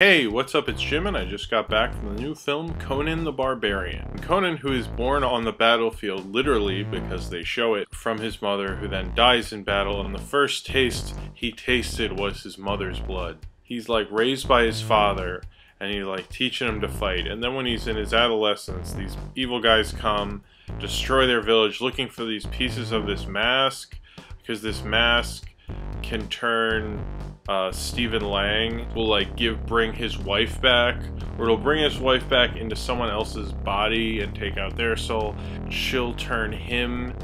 Hey, what's up? It's Jim, and I just got back from the new film Conan the Barbarian. Conan, who is born on the battlefield, literally, because they show it, from his mother, who then dies in battle, and the first taste he tasted was his mother's blood. He's like raised by his father, and he's like teaching him to fight, and then when he's in his adolescence, these evil guys come, destroy their village, looking for these pieces of this mask, because this mask can turn Stephen Lang will like bring his wife back, or it'll bring his wife back into someone else's body and take out their soul. She'll turn him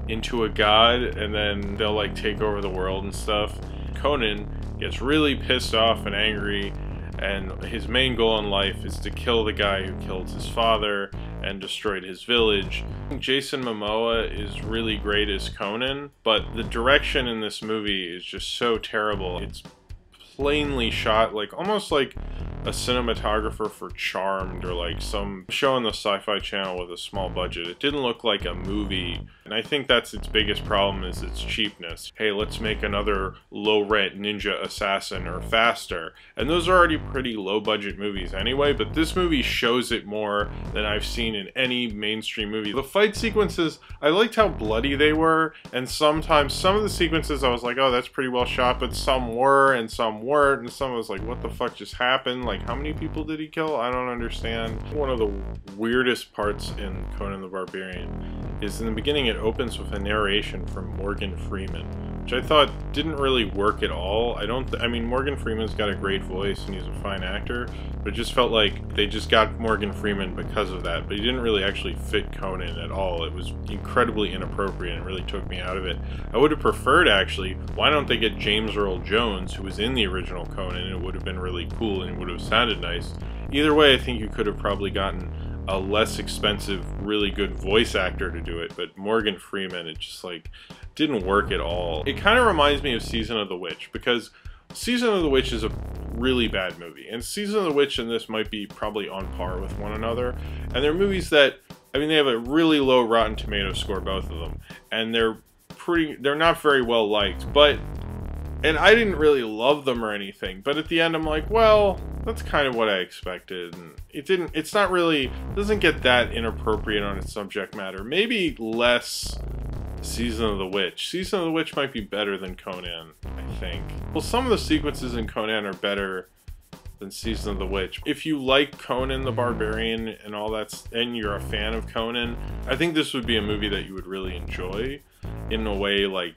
into a god, and then they'll like take over the world and stuff. Conan gets really pissed off and angry, and his main goal in life is to kill the guy who killed his father and destroyed his village. Jason Momoa is really great as Conan, but the direction in this movie is just so terrible. It's plainly shot like almost like a cinematographer for Charmed or like some show on the Sci-Fi Channel with a small budget. It didn't look like a movie, and I think that's its biggest problem, is its cheapness. Hey, let's make another low-rent ninja assassin or faster, and those are already pretty low-budget movies anyway, but this movie shows it more than I've seen in any mainstream movie. The fight sequences, I liked how bloody they were, and sometimes some of the sequences I was like, oh, that's pretty well shot, but some were and some weren't, and some was like, what the fuck just happened? Like, how many people did he kill? I don't understand. One of the weirdest parts in Conan the Barbarian is in the beginning it opens with a narration from Morgan Freeman, which I thought didn't really work at all. I mean, Morgan Freeman's got a great voice and he's a fine actor, but it just felt like they just got Morgan Freeman because of that, but he didn't really actually fit Conan at all. It was incredibly inappropriate and really took me out of it. I would have preferred, actually, why don't they get James Earl Jones, who was in the original Conan, and it would have been really cool and it would have sounded nice. Either way, I think you could have probably gotten a less expensive, really good voice actor to do it, but Morgan Freeman, it just like didn't work at all. It kind of reminds me of Season of the Witch, because Season of the Witch is a really bad movie, and Season of the Witch and this might be probably on par with one another, and they're movies that, I mean, they have a really low Rotten Tomato score, both of them, and they're not very well liked, and I didn't really love them or anything, but at the end I'm like, well, that's kind of what I expected, and it's not really, doesn't get that inappropriate on its subject matter. Maybe less Season of the Witch. Season of the Witch might be better than Conan, I think. Well, some of the sequences in Conan are better than Season of the Witch. If you like Conan the Barbarian and all that, and you're a fan of Conan, I think this would be a movie that you would really enjoy, in a way like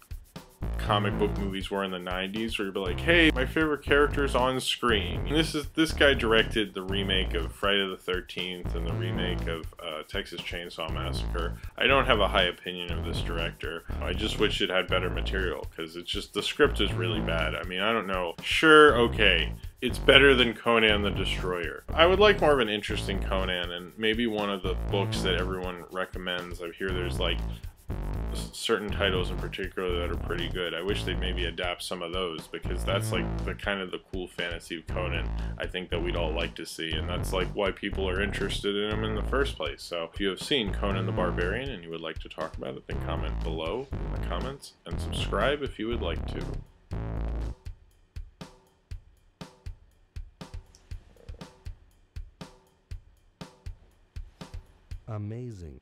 comic book movies were in the 90s, where you'd be like, hey, my favorite character's on screen. And this guy directed the remake of Friday the 13th and the remake of Texas Chainsaw Massacre. I don't have a high opinion of this director. I just wish it had better material, because it's just, the script is really bad. I mean, I don't know. Sure, okay, it's better than Conan the Destroyer. I would like more of an interesting Conan, and maybe one of the books that everyone recommends. I hear there's like certain titles in particular that are pretty good. I wish they'd maybe adapt some of those, because that's like the kind of the cool fantasy of Conan I think that we'd all like to see, and that's like why people are interested in him in the first place. So if you have seen Conan the Barbarian and you would like to talk about it, then comment below in the comments, and subscribe if you would like to. Amazing.